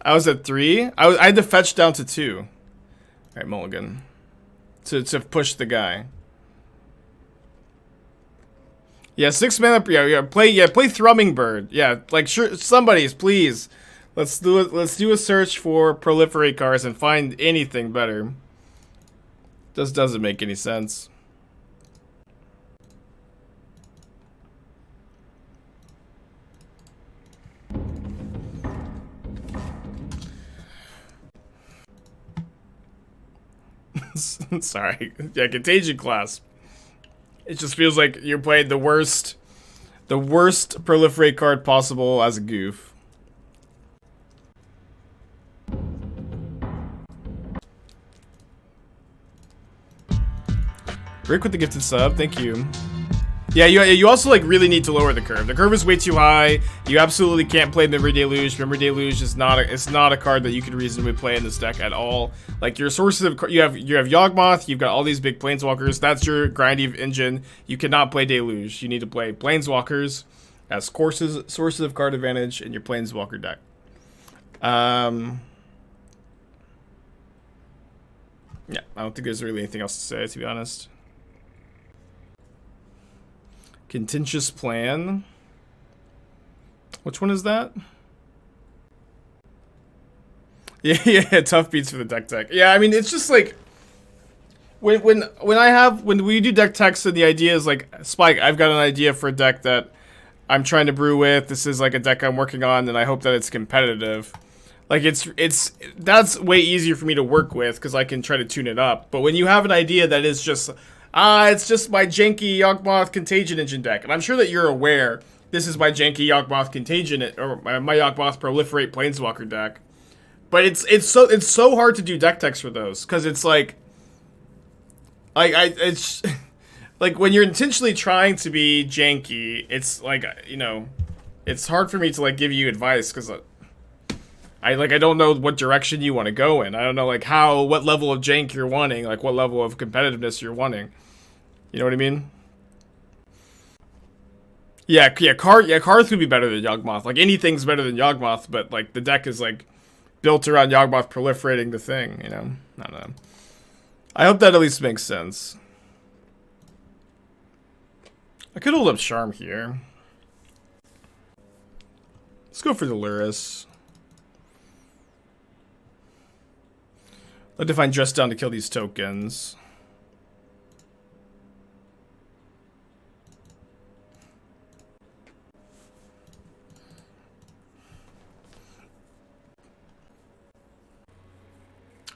I was at 3. I had to fetch down to 2. All right, mulligan. To push the guy. Yeah, 6 mana. Yeah. Play Thrumming Bird. Yeah, like sure. Somebody's please. Let's do it. Let's do a search for proliferate cards and find anything better. Just doesn't make any sense. Sorry. Yeah, Contagion Clasp. It just feels like you're playing the worst proliferate card possible as a goof. Rick with the gifted sub, thank you. Yeah, you also like really need to lower the curve. The curve is way too high. You absolutely can't play Memory Deluge. Memory Deluge is not a card that you could reasonably play in this deck at all. Like your sources of you have Yawgmoth, you've got all these big Planeswalkers. That's your grindy engine. You cannot play Deluge. You need to play Planeswalkers as sources of card advantage in your Planeswalker deck. Yeah, I don't think there's really anything else to say, to be honest. Contentious Plan. Which one is that? Yeah, tough beats for the deck tech. Yeah, I mean it's just like when we do deck techs and the idea is like, Spike, I've got an idea for a deck that I'm trying to brew with. This is like a deck I'm working on, and I hope that it's competitive. Like that's way easier for me to work with because I can try to tune it up. But when you have an idea that is just it's just my janky Yawgmoth Contagion Engine deck. And I'm sure that you're aware this is my janky Yawgmoth Contagion or my Yawgmoth Proliferate Planeswalker deck. But it's so hard to do deck techs for those because it's like it's like when you're intentionally trying to be janky, it's like, you know, it's hard for me to like give you advice because I don't know what direction you want to go in. I don't know like what level of jank you're wanting, like what level of competitiveness you're wanting. You know what I mean? Yeah, Karth would be better than Yawgmoth. Like anything's better than Yawgmoth, but like the deck is like built around Yawgmoth proliferating the thing, you know? I don't know. I hope that at least makes sense. I could hold up Charm here. Let's go for the Lurrus. I'd like to find Dress Down to kill these tokens.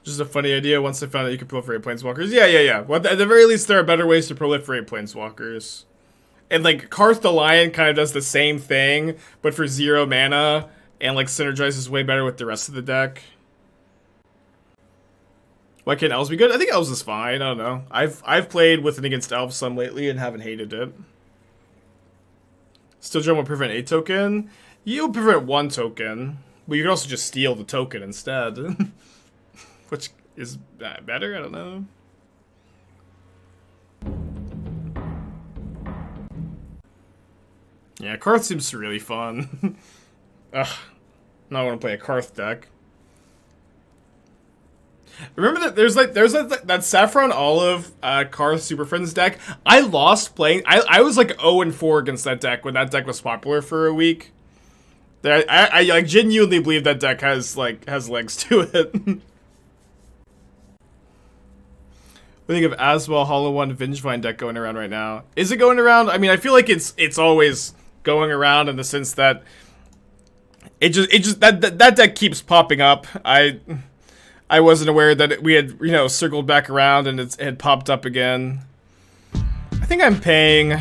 Just a funny idea once I found out you could proliferate Planeswalkers. Yeah. Well, at the very least, there are better ways to proliferate Planeswalkers. And, like, Karth the Lion kind of does the same thing, but for 0 mana, and, like, synergizes way better with the rest of the deck. Why can't Elves be good? I think Elves is fine. I don't know. I've played with and against Elves some lately and haven't hated it. Still Drum will prevent a token. You'll prevent 1 token, but you can also just steal the token instead. Which is better? I don't know. Yeah, Karth seems really fun. Ugh. Now I want to play a Karth deck. Remember that there's that Saffron Olive Karth Super Friends deck? I lost playing. I was like 0-4 against that deck when that deck was popular for a week. I like genuinely believe that deck has legs to it. What do you think of Aswell Hollow One Vengevine deck going around right now? Is it going around? I mean, I feel like it's always going around in the sense that that deck keeps popping up. I wasn't aware that we had, you know, circled back around and it had popped up again. I think I'm paying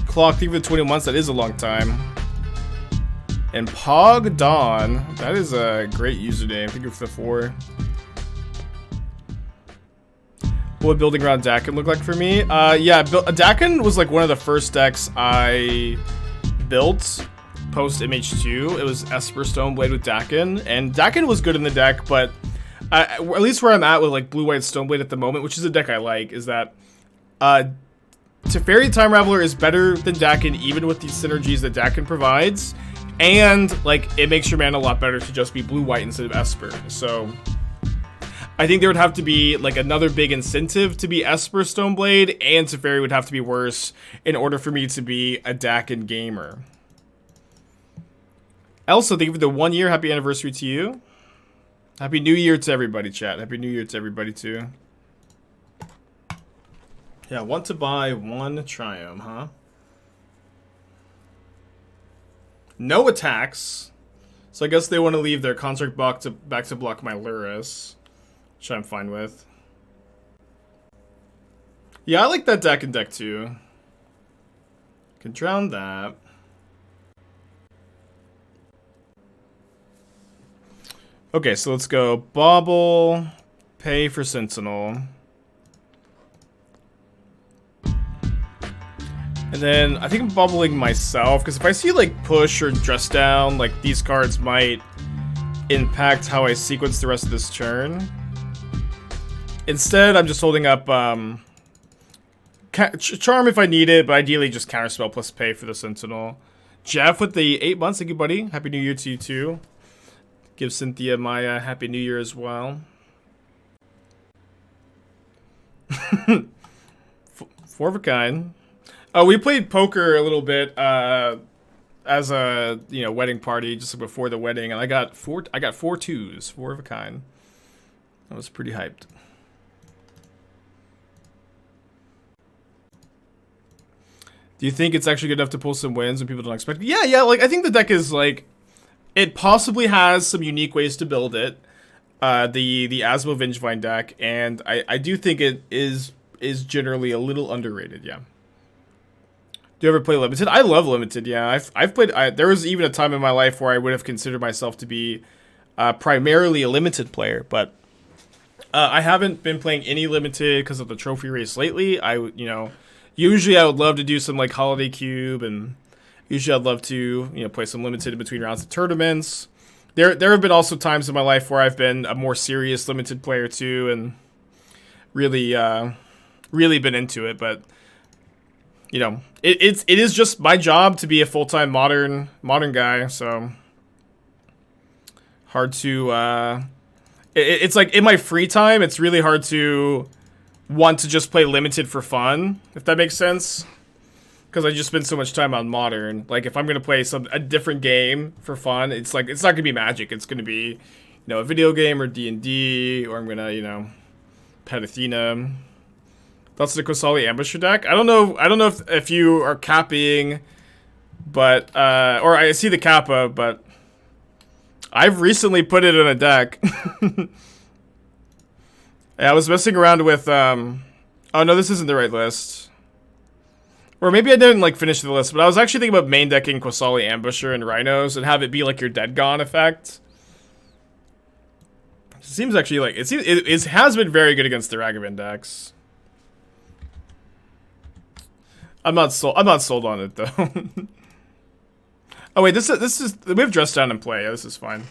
clock even 20 months. That is a long time. And Pog Dawn, that is a great username. Thank you for the 4. What would building around Dakin look like for me? Yeah, Dakin was like one of the first decks I built post MH2. It was Esper Stoneblade with Dakin, and Dakin was good in the deck, but at least where I'm at with like Blue-White Stoneblade at the moment, which is a deck I like, is that Teferi Time Raveler is better than Dakin even with these synergies that Dakin provides, And, like, it makes your mana a lot better to just be blue-white instead of Esper. So, I think there would have to be, like, another big incentive to be Esper Stoneblade, and Teferi would have to be worse in order for me to be a Dakin gamer. Elsa, thank you for the 1 year. Happy anniversary to you. Happy New Year to everybody, chat. Happy New Year to everybody, too. Yeah, want to buy one Triumph, huh? No attacks. So I guess they want to leave their construct block back to block my Lurrus, which I'm fine with. Yeah, I like that deck in deck 2. Can drown that. Okay, so let's go Bauble, pay for Sentinel. And then I think I'm bubbling myself, because if I see like push or dress down, like these cards might impact how I sequence the rest of this turn. Instead, I'm just holding up Charm if I need it, but ideally just Counterspell plus pay for the Sentinel. Jeff with the 8 months, thank you, buddy. Happy New Year to you too. Give Cynthia my Happy New Year as well. Four of a kind. We played poker a little bit as a wedding party just before the wedding, and I got four twos, 4 of a kind. I was pretty hyped. Do you think it's actually good enough to pull some wins when people don't expect it? Yeah, like I think the deck is like, it possibly has some unique ways to build it. The Asmo Vengevine deck, and I do think it is generally a little underrated, yeah. Do you ever play Limited? I love Limited, yeah. I've played, there was even a time in my life where I would have considered myself to be primarily a Limited player, but I haven't been playing any Limited because of the trophy race lately. Usually I would love to do some like Holiday Cube, and usually I'd love to, play some Limited in between rounds of tournaments. There have been also times in my life where I've been a more serious Limited player too, and really been into it. But it is just my job to be a full-time modern guy. So hard to it's like in my free time, it's really hard to want to just play Limited for fun, if that makes sense. Because I just spend so much time on Modern. Like, if I'm going to play a different game for fun, it's like, it's not going to be Magic. It's going to be, a video game or D&D, or I'm going to, pet Athena. That's the Kosali Ambusher deck. I don't know if you are capping, but, or I see the Kappa, but I've recently put it in a deck. Yeah, I was messing around with, oh no, this isn't the right list. Or maybe I didn't finish the list, but I was actually thinking about main decking Kosali Ambusher and Rhinos and have it be like your Dead Gone effect. It seems actually like it has been very good against the Ragavan decks. I'm not sold on it though. Oh wait, this is we have Dress Down in play. Yeah, this is fine.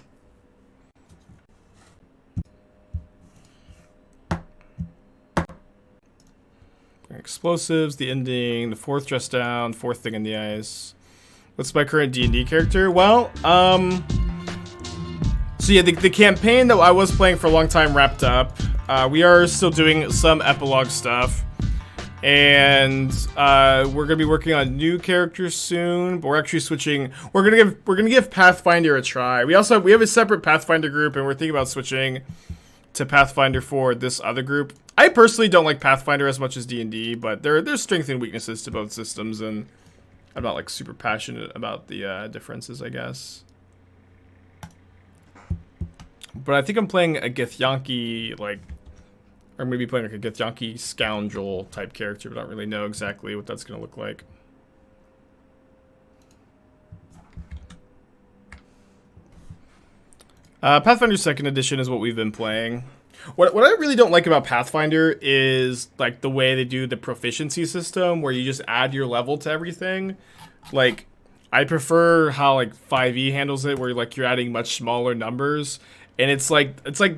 Explosives, the ending, the 4th dress down, 4th thing in the ice. What's my current D&D character? Well, so yeah, the campaign that I was playing for a long time wrapped up. We are still doing some epilogue stuff, and we're gonna be working on new characters soon. But we're actually switching. We're gonna give Pathfinder a try. We have a separate Pathfinder group, and we're thinking about switching to Pathfinder for this other group. I personally don't like Pathfinder as much as D&D, but there's strengths and weaknesses to both systems, and I'm not super passionate about the differences, I guess. But I think I'm playing a Githyanki, or maybe playing a Githyanki scoundrel type character, but I don't really know exactly what that's gonna look like. Pathfinder 2nd Edition is what we've been playing. What I really don't like about Pathfinder is the way they do the proficiency system, where you just add your level to everything. I prefer how 5e handles it, where you're adding much smaller numbers, and it's I feel like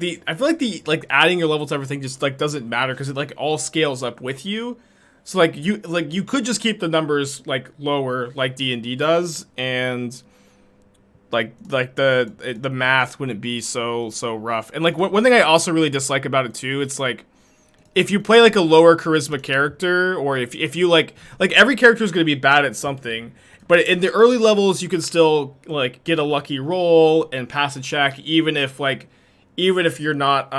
the adding your level to everything just doesn't matter, because it all scales up with you. So you could just keep the numbers lower like D&D does, and the math wouldn't be so rough. And like one thing I also really dislike about it too, it's like if you play like a lower charisma character, or if you like every character is going to be bad at something, but in the early levels you can still like get a lucky roll and pass a check, even if you're not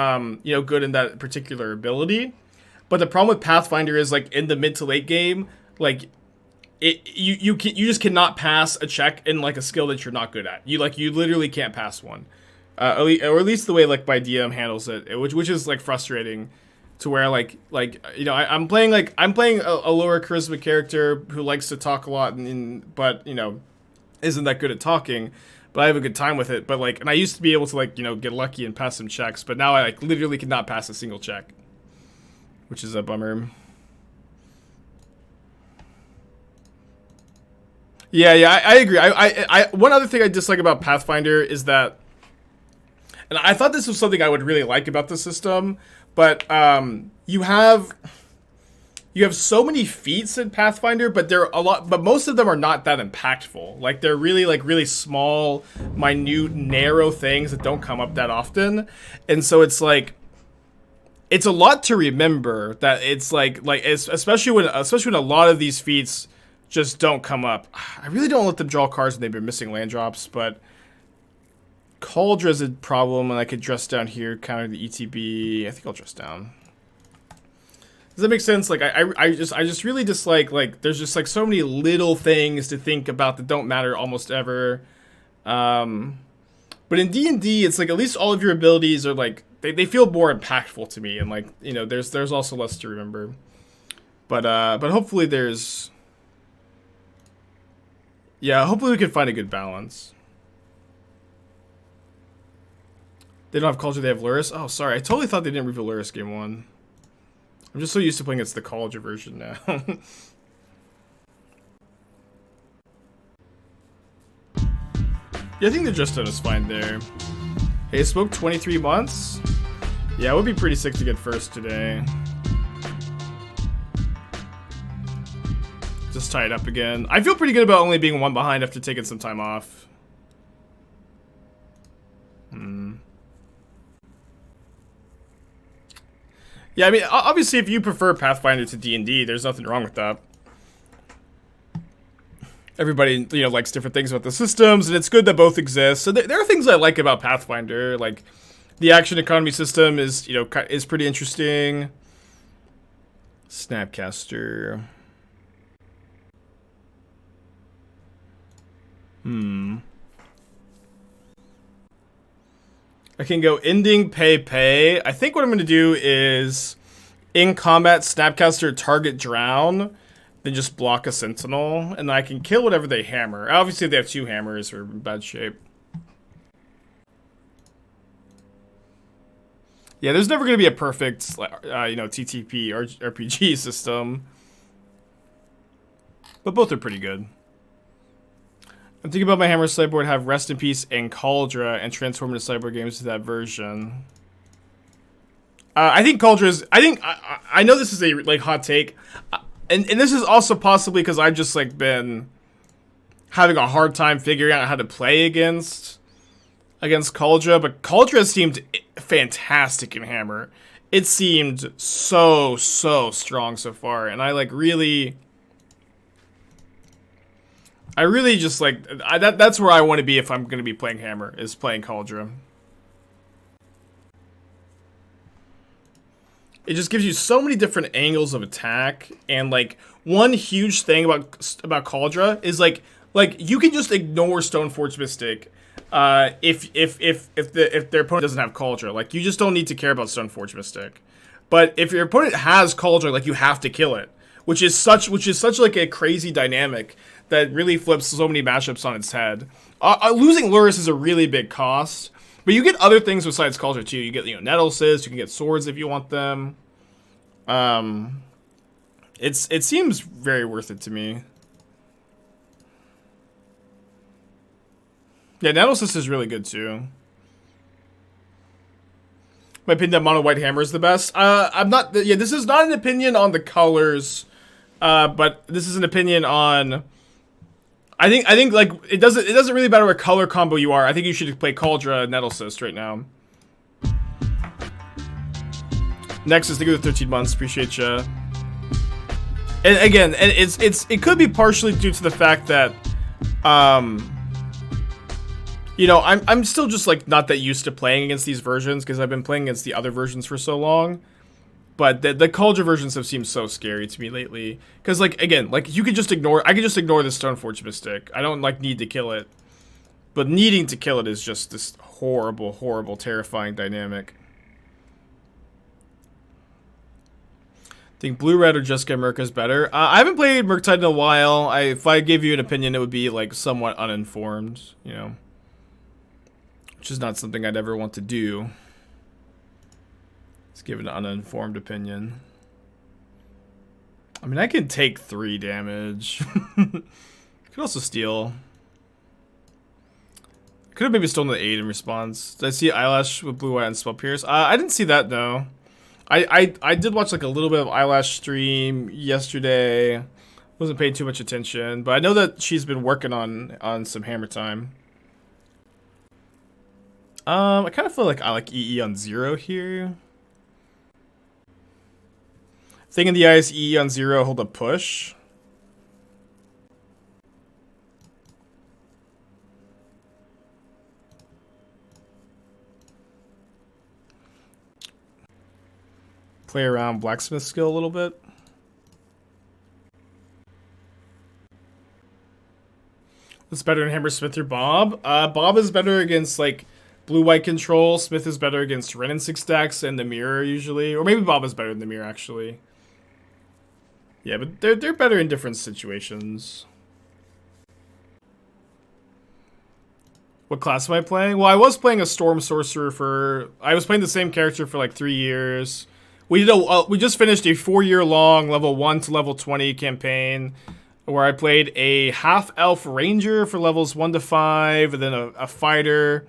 good in that particular ability. But the problem with Pathfinder is like in the mid to late game, like you just cannot pass a check in like a skill that you're not good at. You literally can't pass one, or at least the way like my DM handles it, which is like frustrating, to where I'm playing a lower charisma character who likes to talk a lot but isn't that good at talking, but I have a good time with it. But like, and I used to be able to get lucky and pass some checks, but now I like literally cannot pass a single check, which is a bummer. Yeah, I agree. I one other thing I dislike about Pathfinder is that, and I thought this was something I would really like about the system, but you have so many feats in Pathfinder, but most of them are not that impactful. Like they're really small, minute, narrow things that don't come up that often, and so it's like it's a lot to remember. That it's especially when a lot of these feats just don't come up. I really don't let them draw cards when they've been missing land drops, but Caldra's a problem, and I could dress down here, counter the ETB. I think I'll dress down. Does that make sense? Like I just really dislike there's just like so many little things to think about that don't matter almost ever. But in D&D, it's like at least all of your abilities are like they feel more impactful to me, and there's also less to remember. But hopefully there's. Yeah, hopefully we can find a good balance. They don't have Cauldron, they have Lurrus. Oh, sorry. I totally thought they didn't reveal Lurrus game 1. I'm just so used to playing against the Cauldron version now. Yeah, I think the Just Done is fine there. Hey, Smoke 23 months? Yeah, it would be pretty sick to get first today. Just tie it up again. I feel pretty good about only being one behind after taking some time off. Yeah, I mean, obviously, if you prefer Pathfinder to D&D, there's nothing wrong with that. Everybody, likes different things about the systems, and it's good that both exist. So there are things I like about Pathfinder, like the action economy system is pretty interesting. Snapcaster. I can go ending, pay. I think what I'm going to do is in combat, Snapcaster target drown, then just block a sentinel, and I can kill whatever they hammer. Obviously, if they have 2 hammers, we're in bad shape. Yeah, there's never going to be a perfect, TTP or RPG system, but both are pretty good. I'm thinking about my Hammer Sideboard, have Rest in Peace and Cauldron, and transform into Sideboard games to that version. I think Cauldron is. I know this is a hot take, and this is also possibly because I've just been having a hard time figuring out how to play against Cauldron. But Cauldron seemed fantastic in Hammer. It seemed so strong so far, and I really just that's where I want to be if I'm going to be playing Hammer, is playing Cauldron. It just gives you so many different angles of attack, and one huge thing about Cauldron is you can just ignore Stoneforge Mystic if their opponent doesn't have Cauldron. You just don't need to care about Stoneforge Mystic. But if your opponent has Cauldron, you have to kill it, which is such a crazy dynamic that really flips so many matchups on its head. Losing Lurrus is a really big cost, but you get other things besides Cauldron too. You get Nettle Cyst, you can get swords if you want them. It seems very worth it to me. Yeah, Nettle Cyst is really good too. My opinion that mono white hammer is the best. I'm not. Yeah, this is not an opinion on the colors, but this is an opinion on I think like it doesn't really matter what color combo you are. I think you should play Cauldra Nettlecyst right now. Next is the good 13 months. Appreciate you. And again, it could be partially due to the fact that, you know, I'm still just like not that used to playing against these versions because I've been playing against the other versions for so long. But the Cauldra versions have seemed so scary to me lately. Because, like, again, like, you could just ignore... I could just ignore the Stoneforge Mystic. I don't, like, need to kill it. But needing to kill it is just this horrible, horrible, terrifying dynamic. Think Blue-Red or just get Murk is better? I haven't played Murktide in a while. If I gave you an opinion, it would be, like, somewhat uninformed, you know. Which is not something I'd ever want to do. Let's give an uninformed opinion. I mean, I can take 3 damage. Could also steal. Could have maybe stolen the 8 in response. Did I see Eyelash with Blue White and Spell Pierce? I didn't see that, no. I did watch like a little bit of Eyelash stream yesterday. Wasn't paying too much attention, but I know that she's been working on some Hammer Time. I kind of feel like I like EE on 0 here. Thing in the Ice, EE on 0, hold a push. Play around Blacksmith skill a little bit. What's better than Hammersmith or Bob? Bob is better against like blue-white control. Smith is better against Ren and 6 stacks and the Mirror usually. Or maybe Bob is better than the Mirror actually. Yeah, but they're better in different situations. What class am I playing? Well, I was playing a Storm Sorcerer for... I was playing the same character for like 3 years. We just finished a 4-year-long level 1 to level 20 campaign where I played a half-elf ranger for levels 1 to 5, and then a fighter.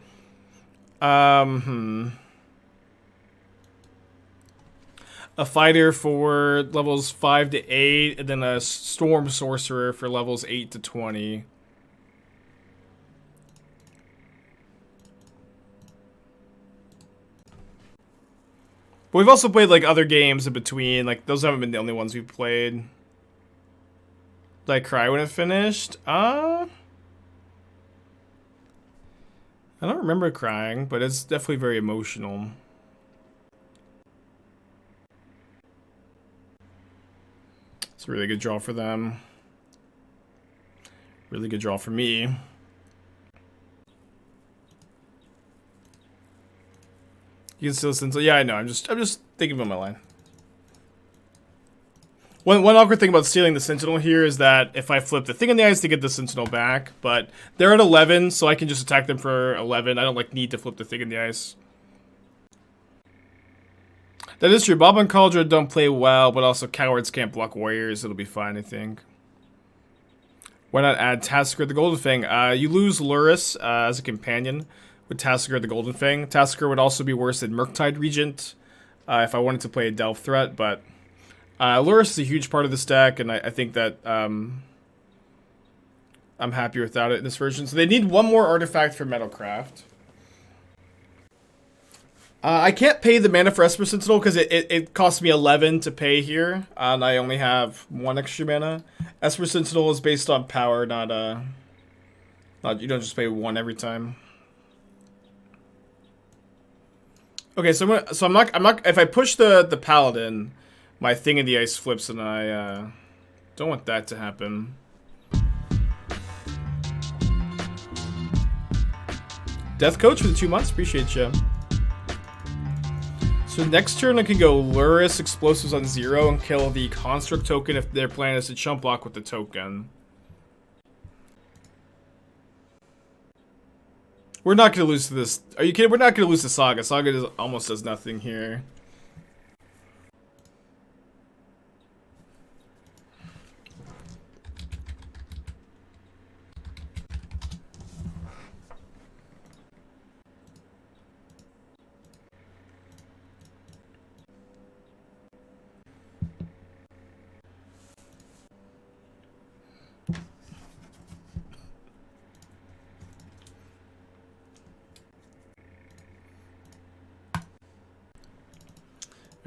A fighter for levels 5 to 8, and then a storm sorcerer for levels 8 to 20. But we've also played like other games in between. Like those haven't been the only ones we've played. Did I cry when it finished? I don't remember crying, but it's definitely very emotional. It's a really good draw for them. Really good draw for me. You can still listen to... Yeah, I know. I'm just thinking about my line. One awkward thing about stealing the Sentinel here is that if I flip the Thing in the Ice to get the Sentinel back, but they're at 11, so I can just attack them for 11. I don't like need to flip the Thing in the Ice. That is true. Bob and Cauldra don't play well, but also cowards can't block warriors. It'll be fine, I think. Why not add Tasker the Golden Fang? You lose Lurrus as a companion with Tasker the Golden Fang. Tasker would also be worse than Murktide Regent if I wanted to play a Delve threat, but Lurrus is a huge part of this deck, and I think that I'm happy without it in this version. So they need one more artifact for Metalcraft. I can't pay the mana for Esper Sentinel because it costs me 11 to pay here, and I only have 1 extra mana. Esper Sentinel is based on power, not you don't just pay 1 every time. Okay, so I'm not. If I push the Paladin, my Thing in the Ice flips, and I don't want that to happen. Death Coach for the 2 months, appreciate you. So next turn I can go Lurrus Explosives on 0 and kill the Construct token if their plan is to chump block with the token. We're not going to lose to this. Are you kidding? We're not going to lose to Saga. Saga almost does nothing here.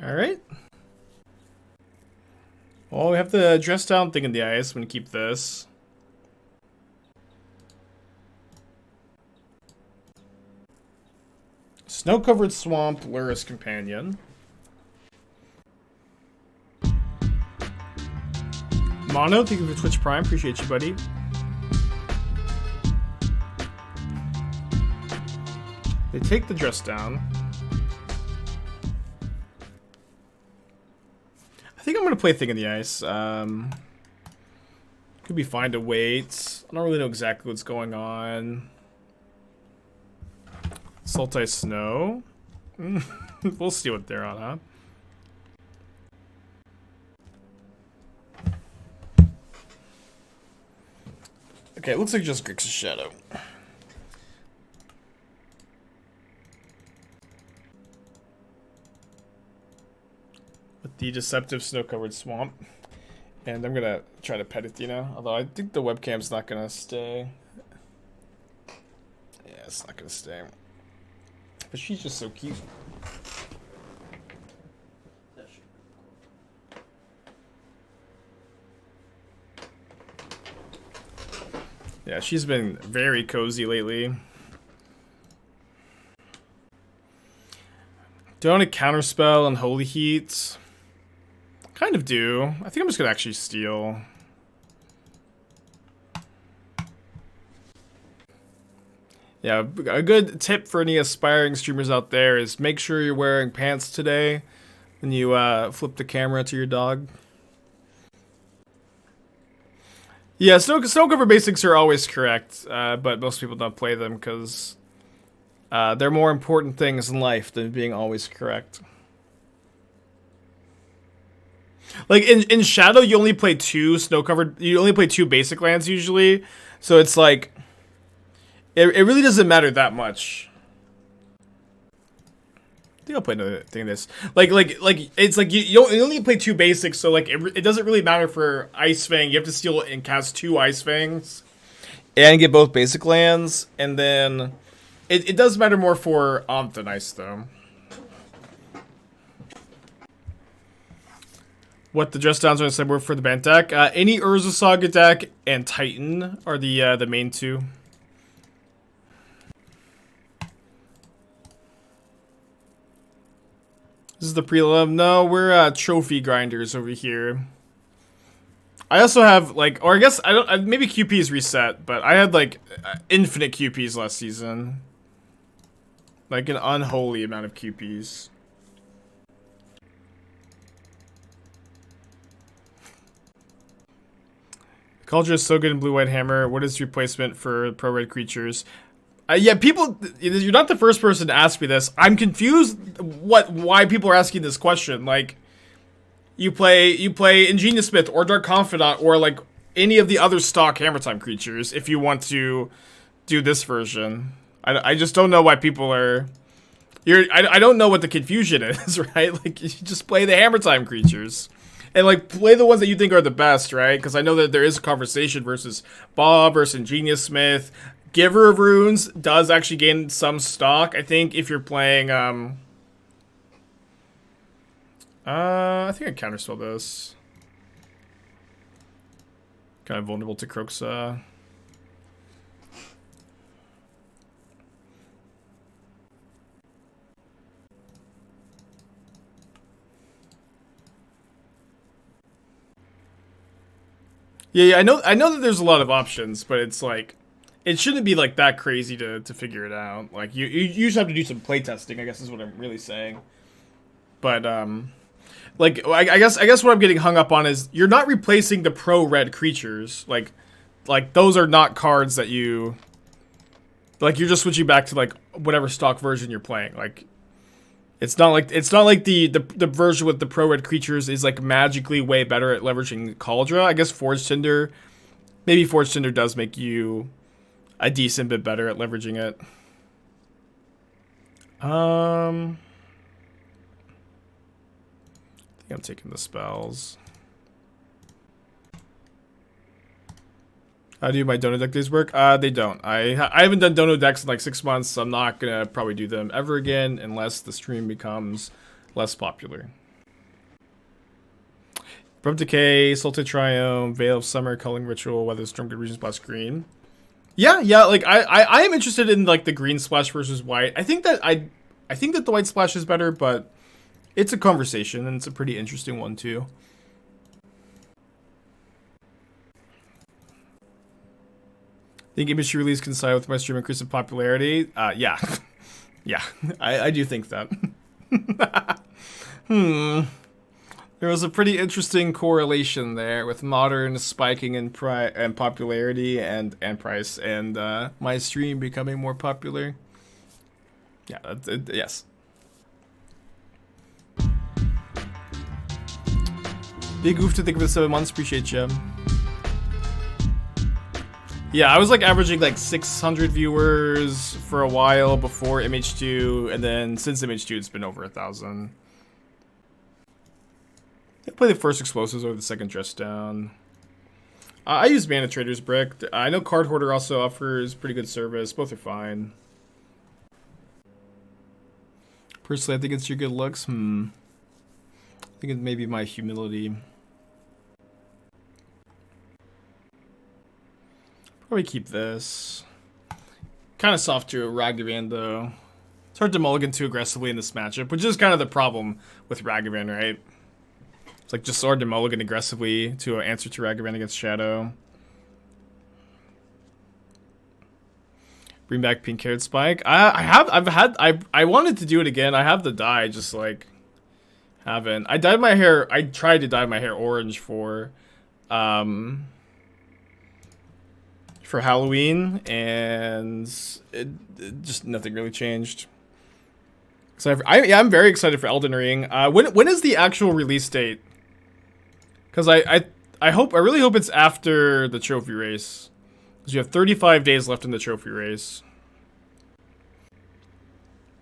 All right. Well, we have the dress down thing in the ice. I'm gonna keep this. Snow-covered swamp, Lurrus companion. Mono, thank you for Twitch Prime. Appreciate you, buddy. They take the dress down. I think I'm gonna play Thing in the Ice. Could be fine to wait. I don't really know exactly what's going on. Salt Ice Snow. We'll see what they're on, huh? Okay, it looks like just Grixis Shadow. With the Deceptive Snow-Covered Swamp. And I'm gonna try to pet it, you know? Although I think the webcam's not gonna stay. Yeah, it's not gonna stay. But she's just so cute. Yeah, she's been very cozy lately. Do I want to counterspell and holy heat? Kind of do. I think I'm just gonna actually steal. Yeah, a good tip for any aspiring streamers out there is make sure you're wearing pants today when you flip the camera to your dog. Yeah, snow cover basics are always correct, but most people don't play them because they're more important things in life than being always correct. Like in Shadow, you only play two basic lands usually, so it's like it really doesn't matter that much. I think I'll play another thing. This like it's like you only play two basics, so like it doesn't really matter for Ice Fang. You have to steal and cast two Ice Fangs and get both basic lands, and then it does matter more for than Ice though. What the dress downs are in Sideboard for the Bant deck? Any Urza Saga deck and Titan are the main two. This is the prelim. No, we're trophy grinders over here. I also have like, or I guess I don't. Maybe QP's reset, but I had like infinite QPs last season, like an unholy amount of QPs. Culture is so good in Blue-White Hammer. What is replacement for pro-red creatures? Yeah, people, you're not the first person to ask me this. I'm confused why people are asking this question. Like, you play Ingenious Smith or Dark Confidant or like any of the other stock Hammer Time creatures if you want to do this version. I just don't know why people are. I don't know what the confusion is, right? Like, you just play the Hammer Time creatures. And, like, play the ones that you think are the best, right? Because I know that there is a conversation versus Bob versus Ingenious Smith. Giver of Runes does actually gain some stock, I think, if you're playing, I think I counterspell this. Kind of vulnerable to Kroxa. Yeah, I know that there's a lot of options, but it's like, it shouldn't be like that crazy to figure it out. Like you just have to do some playtesting, I guess is what I'm really saying. But like I guess what I'm getting hung up on is you're not replacing the pro red creatures. Like those are not cards that you like. You're just switching back to like whatever stock version you're playing. Like it's not like the version with the pro red creatures is like magically way better at leveraging Kaldra. I guess Forged Tinder, maybe Forged Tinder does make you a decent bit better at leveraging it. I think I'm taking the spells. How do my Dono deck days work? They don't. I haven't done Dono decks in like 6 months, so I'm not gonna probably do them ever again unless the stream becomes less popular. Abrupt Decay, Salted Triumph, Veil of Summer, Culling Ritual, Weatherstorm, Good Region Splash, green. Yeah, like I am interested in like the green splash versus white. I think that the white splash is better, but it's a conversation and it's a pretty interesting one too. Think image release coincide with my stream increase in popularity? Yeah. Yeah, I do think that. There was a pretty interesting correlation there with modern spiking in popularity and price, and my stream becoming more popular. Yeah, yes. Big oof to think of it 7 months. Appreciate you. Yeah, I was like averaging like 600 viewers for a while before MH2, and then since MH2 it's been over 1,000. I play the first explosives over the second dress down. I use Mana Trader's Brick. I know Card Hoarder also offers pretty good service. Both are fine. Personally, I think it's your good looks. I think it may be my humility. Probably keep this. Kind of soft to Ragavan though. It's hard to mulligan too aggressively in this matchup, which is kind of the problem with Ragavan, right? It's like just hard to mulligan aggressively to answer to Ragavan against Shadow. Bring back Pink Haired Spike. I wanted to do it again. I have the dye, just like haven't. I dyed my hair. I tried to dye my hair orange for Halloween, and it just nothing really changed. So I'm very excited for Elden Ring. When is the actual release date? Because I really hope it's after the trophy race. Because you have 35 days left in the trophy race.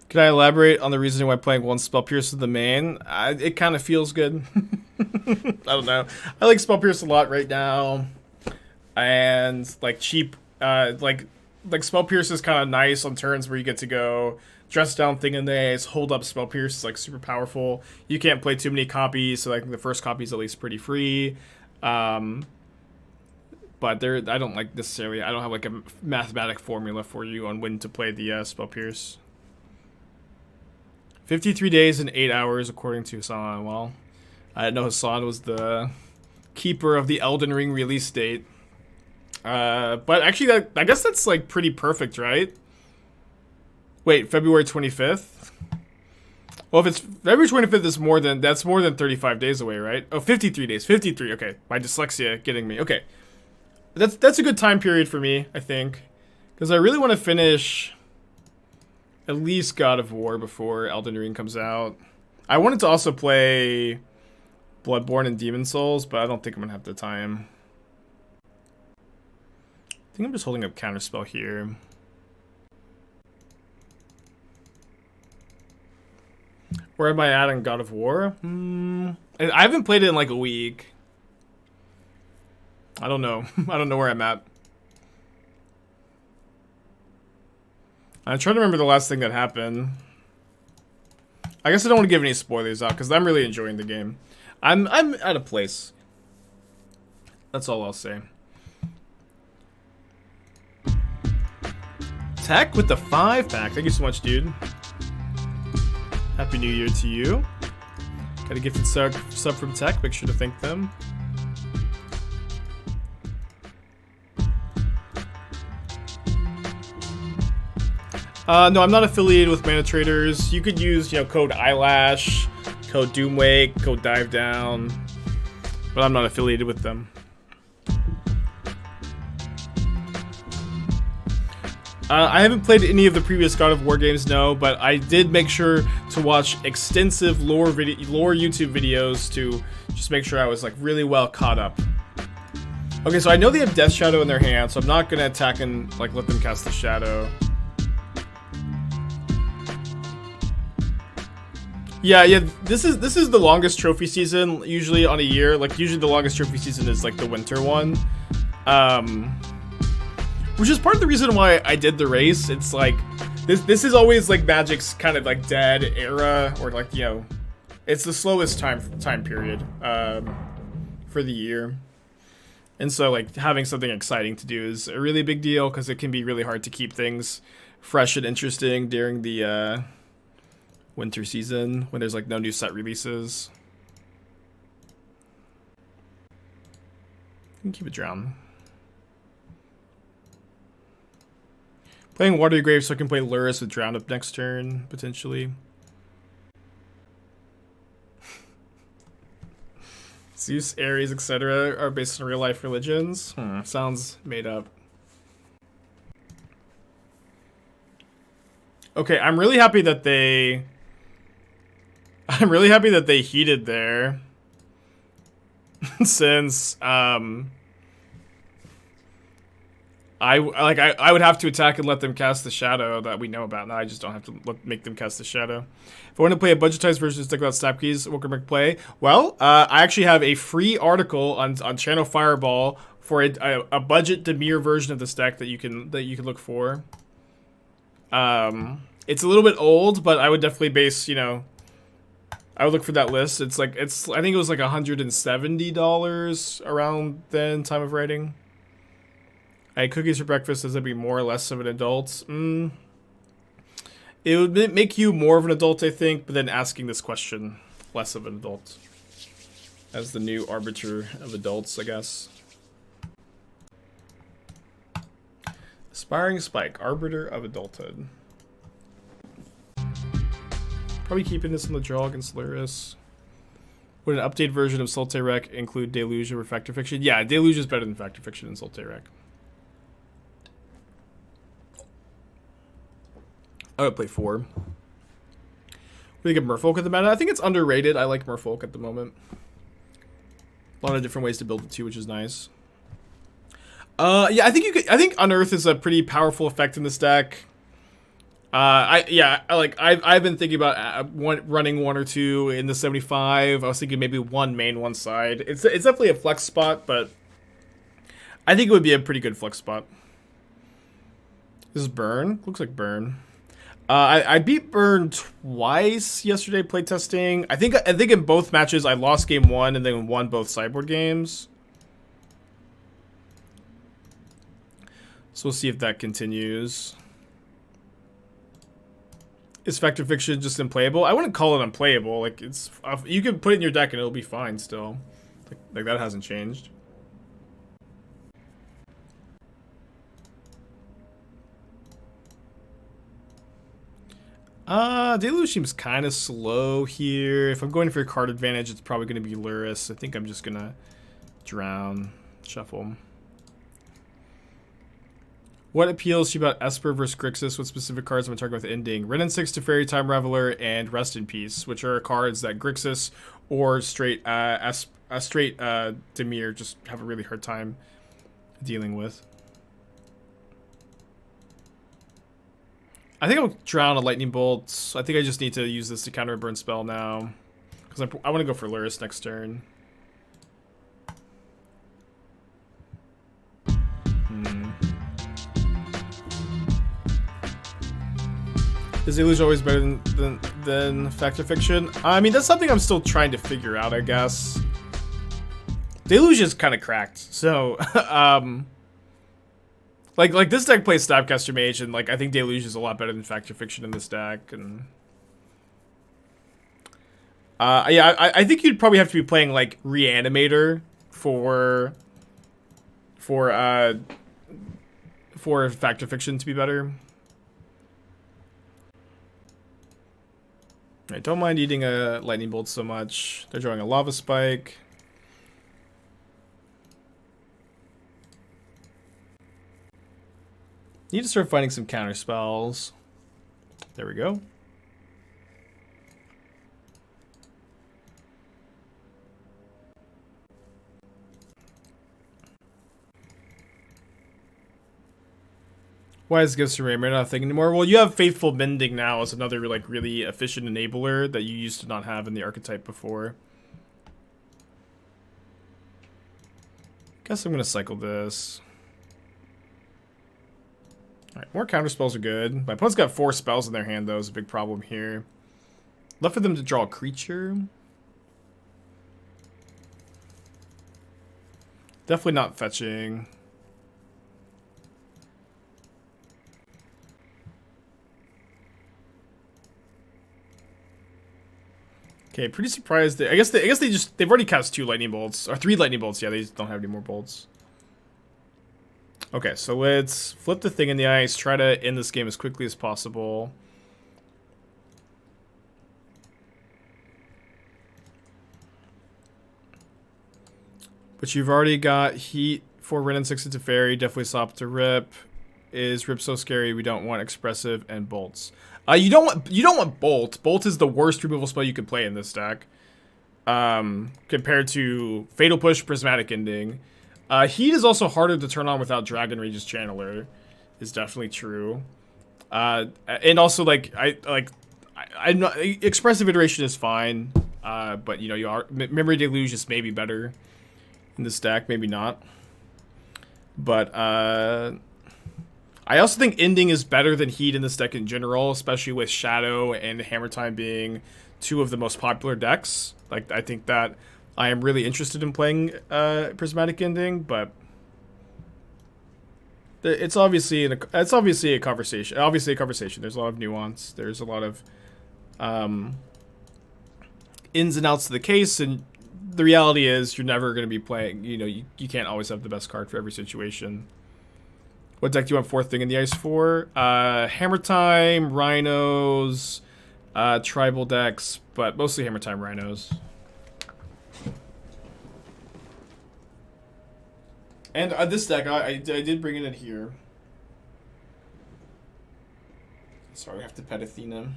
Can I elaborate on the reason why playing one Spell Pierce is the main? It kind of feels good. I don't know. I like Spell Pierce a lot right now. And like cheap, like Spell Pierce is kind of nice on turns where you get to go dress down Thing in Days, hold up Spell Pierce is like super powerful. You can't play too many copies, so like the first copy is at least pretty free. But I don't like necessarily. I don't have like a mathematic formula for you on when to play the Spell Pierce. 53 days and 8 hours according to Hassan. Well, I didn't know Hassan was the keeper of the Elden Ring release date. But actually, I guess that's like pretty perfect, right? Wait, February 25th? Well, if it's February 25th, that's more than 35 days away, right? Oh, 53 days. 53. Okay, my dyslexia getting me. Okay, that's a good time period for me, I think, because I really want to finish at least God of War before Elden Ring comes out. I wanted to also play Bloodborne and Demon Souls, but I don't think I'm gonna have the time. I think I'm just holding up Counterspell here. Where am I at in God of War? I haven't played it in like a week. I don't know. I don't know where I'm at. I'm trying to remember the last thing that happened. I guess I don't want to give any spoilers out because I'm really enjoying the game. I'm at a place. That's all I'll say. Tech with the 5-pack. Thank you so much, dude. Happy New Year to you. Got a gifted sub from Tech. Make sure to thank them. No, I'm not affiliated with Mana Traders. You could use, code Eyelash, code Doomwake, code Dive Down, but I'm not affiliated with them. I haven't played any of the previous God of War games, no, but I did make sure to watch extensive lore YouTube videos to just make sure I was like really well caught up. Okay, so I know they have Death Shadow in their hand, so I'm not gonna attack and like let them cast the Shadow. Yeah, this is the longest trophy season usually on a year. Like usually the longest trophy season is like the winter one. Which is part of the reason why I did the race. It's like this is always like Magic's kind of like dead era, or like it's the slowest time period. for the year. And so, like, having something exciting to do is a really big deal because it can be really hard to keep things fresh and interesting during the winter season when there's, like, no new set releases. You can keep it drown. Playing Watery Grave so I can play Lurrus with Drown up next turn, potentially. Zeus, Ares, etc. are based on real-life religions. Sounds made up. Okay, I'm really happy that they... heated there. Since, I would have to attack and let them cast the shadow that we know about. Now I just don't have to make them cast the shadow. If I want to play a budgetized version of Stick Without Snap Keys, what can I play? Well, I actually have a free article on Channel Fireball for a budget demure version of this deck that you can look for. It's a little bit old, but I would definitely base, you know, I would look for that list. I think it was like $170 around then, time of writing. I had cookies for breakfast. Does that be more or less of an adult? It would make you more of an adult, I think, but then asking this question, less of an adult. As the new arbiter of adults, I guess. Aspiring Spike, arbiter of adulthood. Probably keeping this in the draw against Lurrus. Would an updated version of Sultai Rec include Deluge or Factor Fiction? Yeah, Deluge is better than Factor Fiction in Sultai Rec. I would play 4. We get Merfolk at the meta. I think it's underrated. I like Merfolk at the moment. A lot of different ways to build it too, which is nice. Yeah, I think Unearth is a pretty powerful effect in this deck. I've been thinking about running 1 or 2 in the 75. I was thinking maybe 1 main, 1 side. It's definitely a flex spot, but I think it would be a pretty good flex spot. This is Burn. Looks like Burn. I beat Burn twice yesterday playtesting. I think in both matches I lost game 1 and then won both sideboard games. So we'll see if that continues. Is Factor Fiction just unplayable? I wouldn't call it unplayable. Like, it's you can put it in your deck and it'll be fine still. Like that hasn't changed. Deluge seems kind of slow here. If I'm going for a card advantage, it's probably going to be Lurrus. I think I'm just going to drown, shuffle. What appeals to you about Esper versus Grixis? What specific cards am I targeting with Ending? Wrenn and 6 to Fairy Time Reveler and Rest in Peace, which are cards that Grixis or straight Dimir just have a really hard time dealing with. I think I'll drown a Lightning Bolt. I think I just need to use this to counter a burn spell now. Because I want to go for Lurrus next turn. Is Deluge always better than Factor Fiction? I mean, that's something I'm still trying to figure out, I guess. Deluge is kind of cracked. So, Like this deck plays Snapcaster Mage, and like I think Deluge is a lot better than Factor Fiction in this deck, and yeah, I think you'd probably have to be playing like Reanimator for Factor Fiction to be better. I don't mind eating a Lightning Bolt so much. They're drawing a Lava Spike. Need to start finding some counter spells. There we go. Why is Gifts from Raymer not a thing anymore? Well, you have Faithful Mending now as another like really efficient enabler that you used to not have in the archetype before. Guess I'm gonna cycle this. Alright, more counter spells are good. My opponent's got 4 spells in their hand, though, is a big problem here. Love for them to draw a creature. Definitely not fetching. Okay, pretty surprised. I guess they've already cast 2 lightning bolts or 3 lightning bolts. Yeah, they just don't have any more bolts. Okay, so let's flip the thing in the ice. Try to end this game as quickly as possible. But you've already got heat for Ren and 6 into Fairy. Definitely stop to Rip. Is Rip so scary? We don't want Expressive and Bolts. You don't want Bolt. Bolt is the worst removal spell you can play in this deck. Compared to Fatal Push, Prismatic Ending. Heat is also harder to turn on without Dragon Rage's Channeler. Is definitely true. And also I'm not, Expressive Iteration is fine. But you know Memory Deluge is maybe better in this deck, maybe not. But I also think Ending is better than Heat in this deck in general, especially with Shadow and Hammer Time being 2 of the most popular decks. Like, I think that I am really interested in playing Prismatic Ending, but it's obviously a conversation. Obviously, a conversation. There's a lot of nuance. There's a lot of ins and outs to the case, and the reality is you're never going to be playing. You know, you can't always have the best card for every situation. What deck do you want 4th thing in the ice for? Hammer Time, Rhinos, tribal decks, but mostly Hammer Time Rhinos. And this deck, I did bring it in here. Sorry, I have to pet Athena.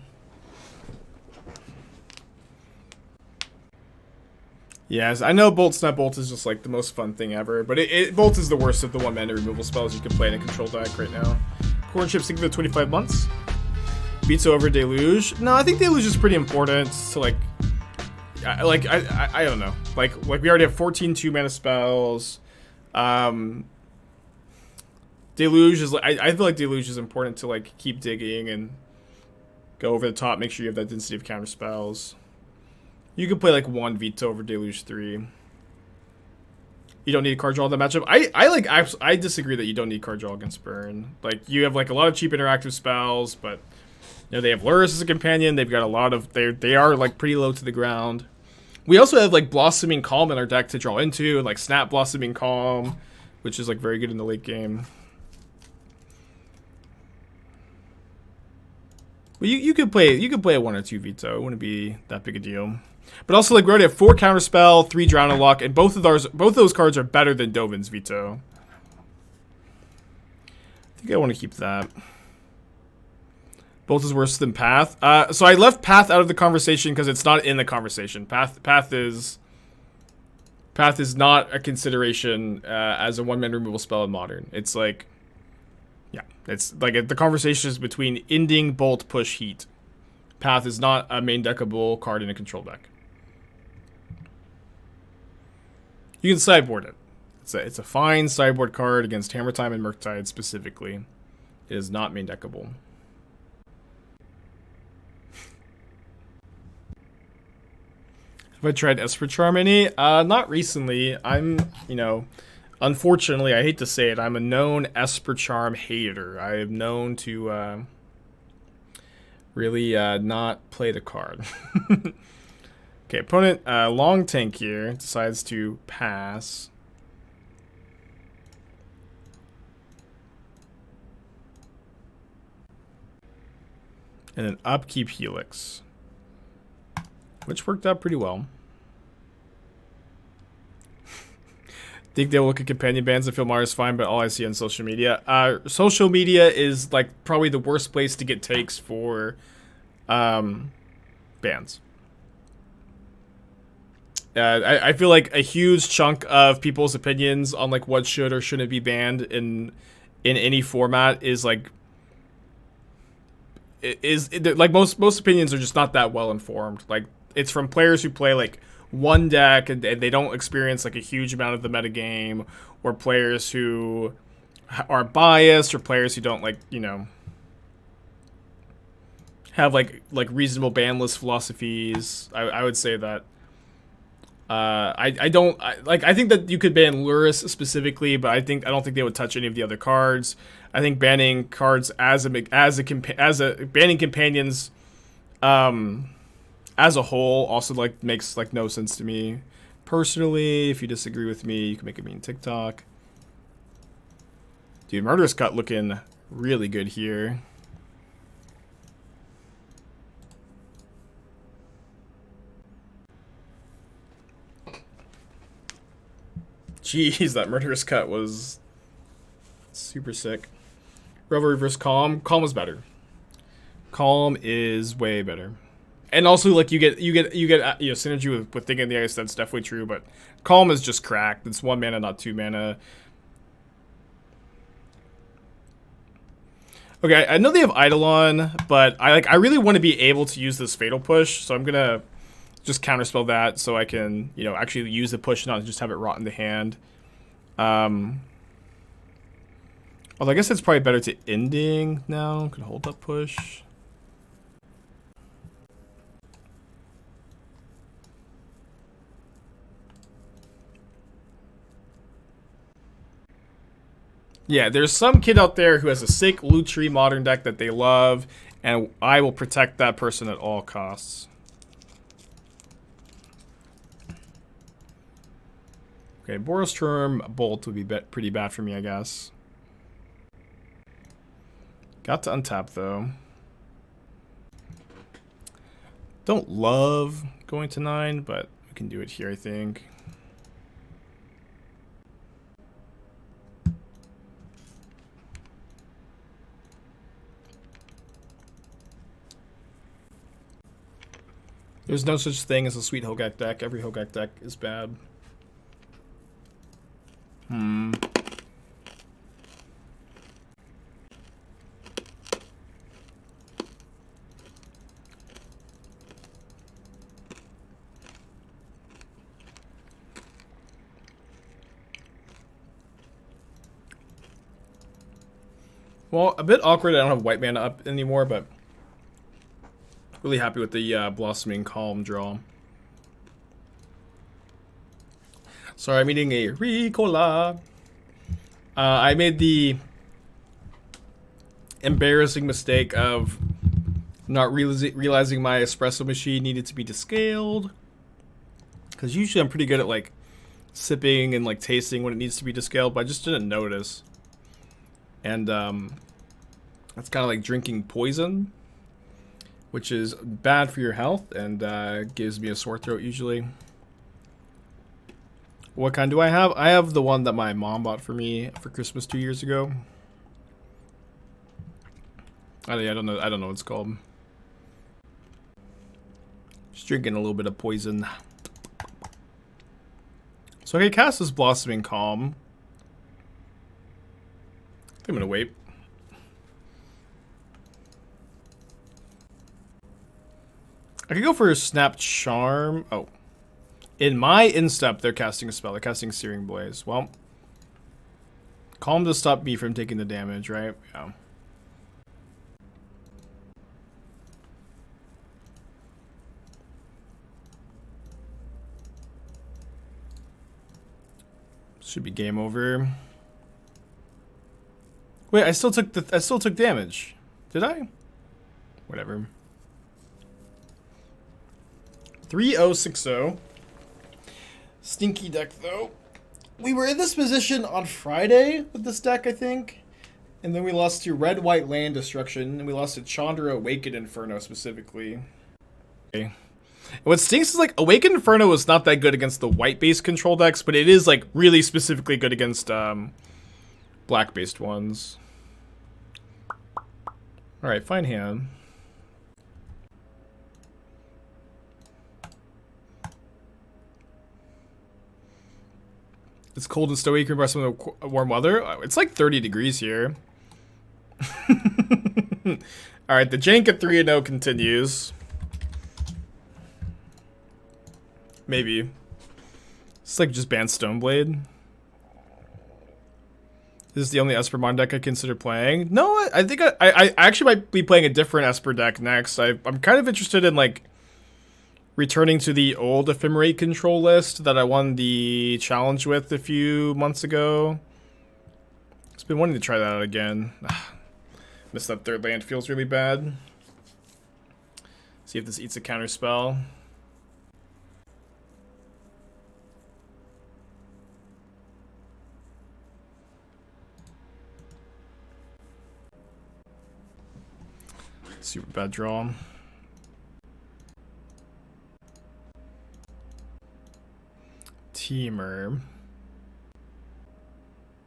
Yes, I know Bolt Snap Bolt is just like the most fun thing ever, but Bolt is the worst of the 1-mana removal spells you can play in a control deck right now. Corn Chips think of the 25 months. Veto over Deluge. No, I think Deluge is pretty important to I don't know. Like we already have 14 2-mana spells. Deluge is I feel like Deluge is important to like keep digging and go over the top, make sure you have that density of counter spells. You can play like 1 Veto over Deluge 3. You don't need card draw in the matchup. I disagree that you don't need card draw against Burn. Like, you have like a lot of cheap interactive spells, but you know they have Lurrus as a companion. They've got a lot of they are like pretty low to the ground. We also have like Blossoming Calm in our deck to draw into, and like Snap Blossoming Calm, which is like very good in the late game. Well, you could play a 1 or 2 Veto. It wouldn't be that big a deal. But also, like, we already have 4 Counterspell, 3 Drown and Loch, and both of those cards are better than Dovin's Veto. I think I want to keep that. Bolt is worse than Path. So I left Path out of the conversation because it's not in the conversation. Path is not a consideration as a 1-mana removal spell in Modern. It's like, yeah, it's like the conversation is between Ending, Bolt, Push, Heat. Path is not a main deckable card in a control deck. You can sideboard it. It's a fine sideboard card against Hammer Time and Murktide specifically. It is not main deckable. Have I tried Esper Charm any? Not recently. Unfortunately, I hate to say it, I'm a known Esper Charm hater. I am known to really not play the card. Okay, opponent, long tank here, decides to pass. And then upkeep Helix, which worked out pretty well. Think they'll look at companion bans and feel Mars fine, but all I see on social media. Social media is like probably the worst place to get takes for bans. I feel like a huge chunk of people's opinions on like what should or shouldn't be banned in any format is like most opinions are just not that well informed. Like, it's from players who play like one deck and they don't experience like a huge amount of the metagame, or players who are biased, or players who don't have like reasonable ban list philosophies. I would say that I think that you could ban Lurrus specifically, but I don't think they would touch any of the other cards. I think banning cards as a banning companions as a whole also like makes like no sense to me personally. If you disagree with me, you can make a mean TikTok. Dude, Murderous Cut looking really good here. Jeez, that Murderous Cut was super sick. Revelry versus Calm. Calm was better. Calm is way better. And also, like, you get synergy with Thing in the Ice. That's definitely true. But Calm is just cracked. It's 1 mana, not 2 mana. Okay, I know they have Eidolon, but I really want to be able to use this Fatal Push, so I'm gonna just counterspell that so I can, actually use the push, not just have it rot in the hand. Although I guess it's probably better to ending now. Can hold up push. Yeah, there's some kid out there who has a sick Loot Tree Modern deck that they love, and I will protect that person at all costs. Okay, Boros Bolt would be pretty bad for me, I guess. Got to untap, though. Don't love going to 9, but we can do it here, I think. There's no such thing as a sweet Hogak deck. Every Hogak deck is bad. Well, a bit awkward I don't have white mana up anymore, but really happy with the Blossoming Calm draw. Sorry, I'm eating a Ricola. I made the embarrassing mistake of not realizing my espresso machine needed to be descaled. Because usually I'm pretty good at like sipping and like tasting when it needs to be descaled, but I just didn't notice. And that's kind of like drinking poison, which is bad for your health and gives me a sore throat usually. What kind do I have? I have the one that my mom bought for me for Christmas 2 years ago. I don't know what it's called. Just drinking a little bit of poison. So I can cast this Blossoming Calm. I think I'm gonna wait. I could go for a Snap Charm. Oh. In my instep, they're casting a spell. They're casting Searing Blaze. Well, Calm to stop me from taking the damage, right? Yeah. Should be game over. Wait, I still took damage. Did I? Whatever. 3060. Stinky deck though. We were in this position on Friday with this deck, I think. And then we lost to Red White Land Destruction, and we lost to Chandra Awakened Inferno specifically. Okay. What stinks is like Awakened Inferno is not that good against the white-based control decks, but it is like really specifically good against black-based ones. Alright, fine hand. It's cold and snowy compared to some of the warm weather. It's like 30 degrees here. Alright, the jank at 3-0 continues. Maybe. It's like just ban Stoneblade. This is the only Esper Mon deck I consider playing. No, I think I actually might be playing a different Esper deck next. I'm kind of interested in like returning to the old Ephemerate control list that I won the challenge with a few months ago. It's been wanting to try that out again. Missed that third land, feels really bad. See if this eats a counterspell. Super bad draw. Teamer.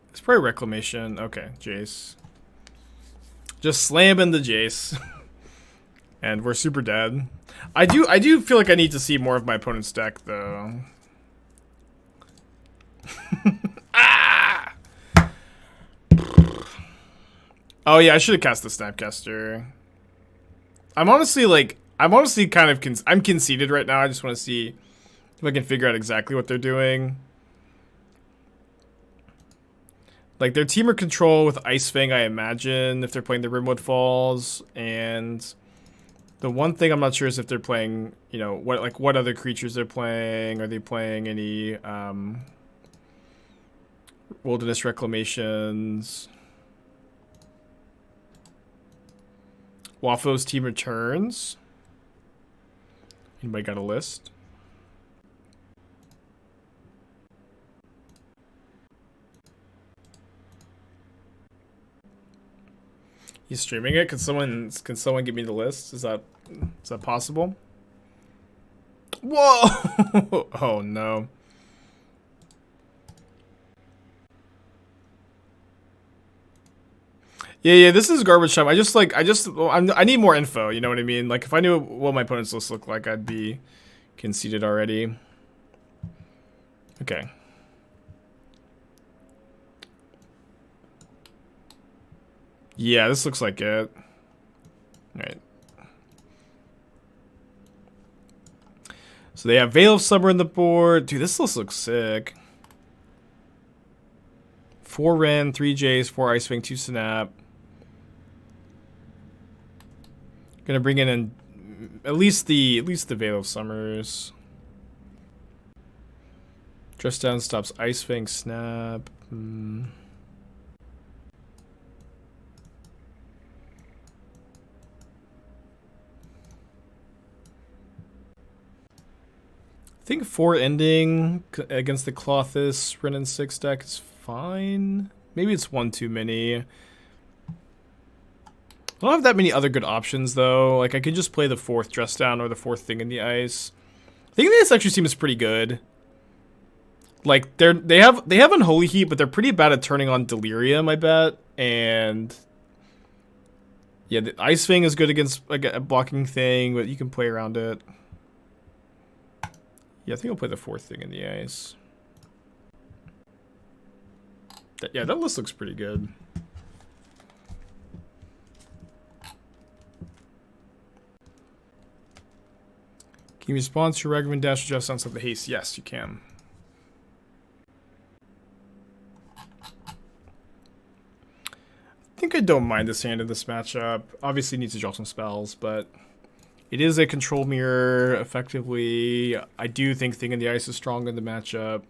It's probably Reclamation. Okay, Jace. Just slamming the Jace. And we're super dead. I do feel like I need to see more of my opponent's deck though. Ah! Oh yeah, I should have cast the Snapcaster. I'm honestly kind of I'm conceited right now. I just want to see if I can figure out exactly what they're doing. Like, their teamer control with Ice Fang, I imagine, if they're playing the Rimwood Falls. And the one thing I'm not sure is if they're playing, you know, what other creatures they're playing. Are they playing any Wilderness Reclamations? Wafo's team returns. Anybody got a list? He's streaming it. Can someone give me the list? Is that possible? Whoa! Oh no. Yeah, this is garbage time. I need more info, you know what I mean? Like, if I knew what my opponent's list looked like, I'd be conceited already. Okay. Yeah, this looks like it. Alright. So they have Veil of Summer in the board. Dude, this list looks sick. 4 Ren, 3 Jays, 4 Ice Wing, 2 Snap. Gonna bring in at least the Veil of Summers. Dress down stops Ice Fang, Snap. I think 4 Ending against the Clothis Ren and 6 deck is fine. Maybe it's 1 too many. I don't have that many other good options though. Like, I could just play the 4th Dress Down or the 4th Thing in the Ice. I think this actually seems pretty good. Like, they have Unholy Heat, but they're pretty bad at turning on Delirium, I bet. And yeah, the Ice Fang is good against like a blocking thing, but you can play around it. Yeah, I think I'll play the 4th Thing in the Ice. Yeah, that list looks pretty good. Can you respond to your Ragavan Dash just sounds like the haste? Yes, you can. I think I don't mind this hand in this matchup. Obviously needs to draw some spells, but it is a control mirror, effectively. I do think Thing in the Ice is strong in the matchup.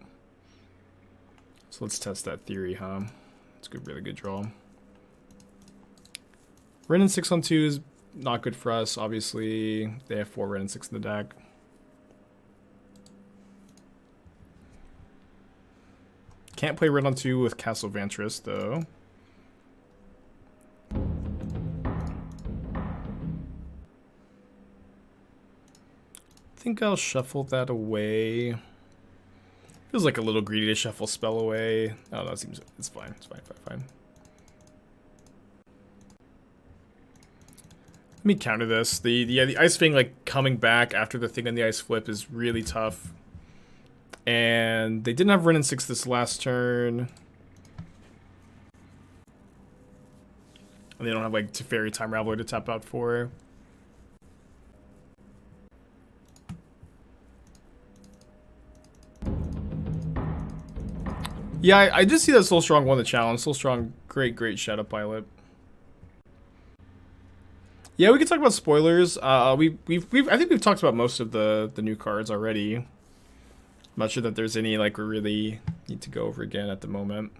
So let's test that theory, huh? It's a good, really good draw. Ren and 6 on 2 is not good for us, obviously. They have 4 Ren and 6 in the deck. Can't play Ren on 2 with Castle Vantress, though. I think I'll shuffle that away. Feels like a little greedy to shuffle spell away. Oh, that seems it's fine. It's fine. Let me counter this. The Ice Fang like coming back after the Thing on the Ice flip is really tough. And they didn't have Ren and 6 this last turn. And they don't have like Teferi Time Raveler to tap out for. Yeah, I just see that Soul Strong won the challenge. Soul Strong, great Shadow Pilot. Yeah, we can talk about spoilers. We've I think we've talked about most of the new cards already. I'm not sure that there's any like we really need to go over again at the moment.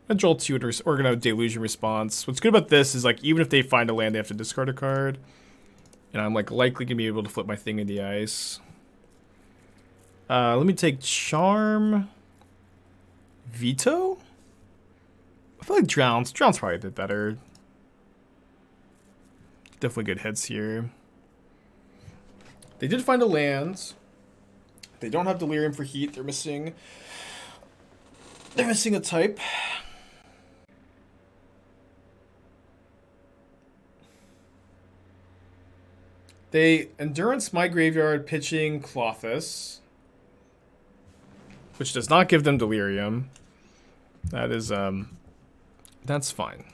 Control 2 or gonna Deluge in response. What's good about this is like even if they find a land, they have to discard a card, and I'm like likely gonna be able to flip my thing in the ice. Let me take Charm. Veto. I feel like Drown's probably a bit better. Definitely good hits here. They did find a land. They don't have Delirium for heat. They're missing a type. They Endurance my graveyard pitching Clothis, which does not give them Delirium. That is that's fine.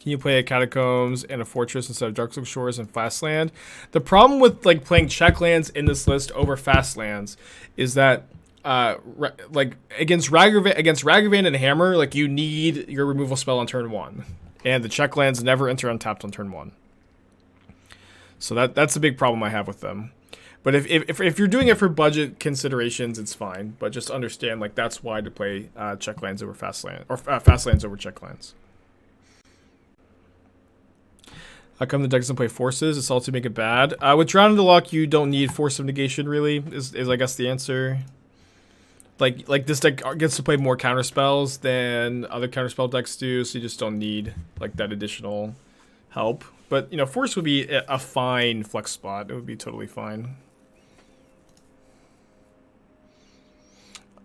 Can you play a Catacombs and a Fortress instead of Darkslick Shores and Fast Land? The problem with like playing check lands in this list over fast lands is that like against Ragavan and Hammer, like you need your removal spell on turn 1, and the check lands never enter untapped on turn 1. So that's a big problem I have with them. But if you're doing it for budget considerations, it's fine. But just understand, like that's why to play check lands over fast land or fast lands over check lands. How come the deck doesn't play forces? It's all to make it bad. With Drown in the Loch, you don't need Force of Negation really. Is I guess the answer. Like this deck gets to play more counterspells than other counterspell decks do, so you just don't need like that additional help. But you know, Force would be a fine flex spot. It would be totally fine.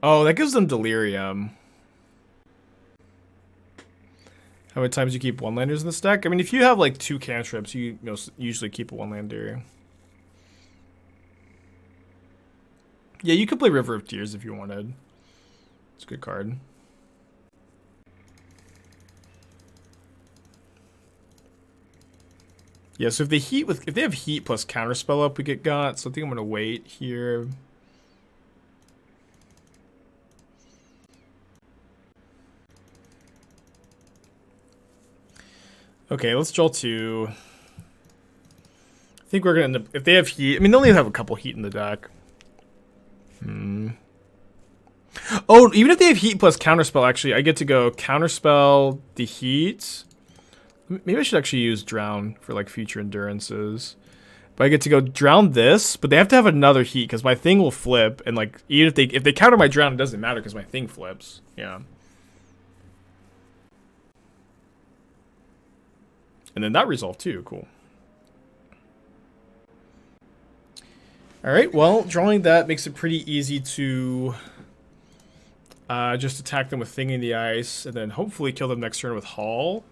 Oh, that gives them Delirium. How many times you keep one-landers in this deck? I mean, if you have like 2 cantrips, you usually keep a one-lander. Yeah, you could play River of Tears if you wanted. It's a good card. Yeah, so if they have heat plus counterspell up, we get got. So I think I'm gonna wait here. Okay, let's draw 2. I think we're gonna end up if they have heat. I mean, they only have a couple heat in the deck. Oh, even if they have heat plus counterspell, actually, I get to go counterspell the heat. Maybe I should actually use Drown for like future endurances. But I get to go Drown this, but they have to have another heat because my thing will flip, and like even if they counter my Drown, it doesn't matter because my thing flips. Yeah. And then that resolved too. Cool. All right. Well, drawing that makes it pretty easy to just attack them with Thing in the Ice, and then hopefully kill them next turn with Haul.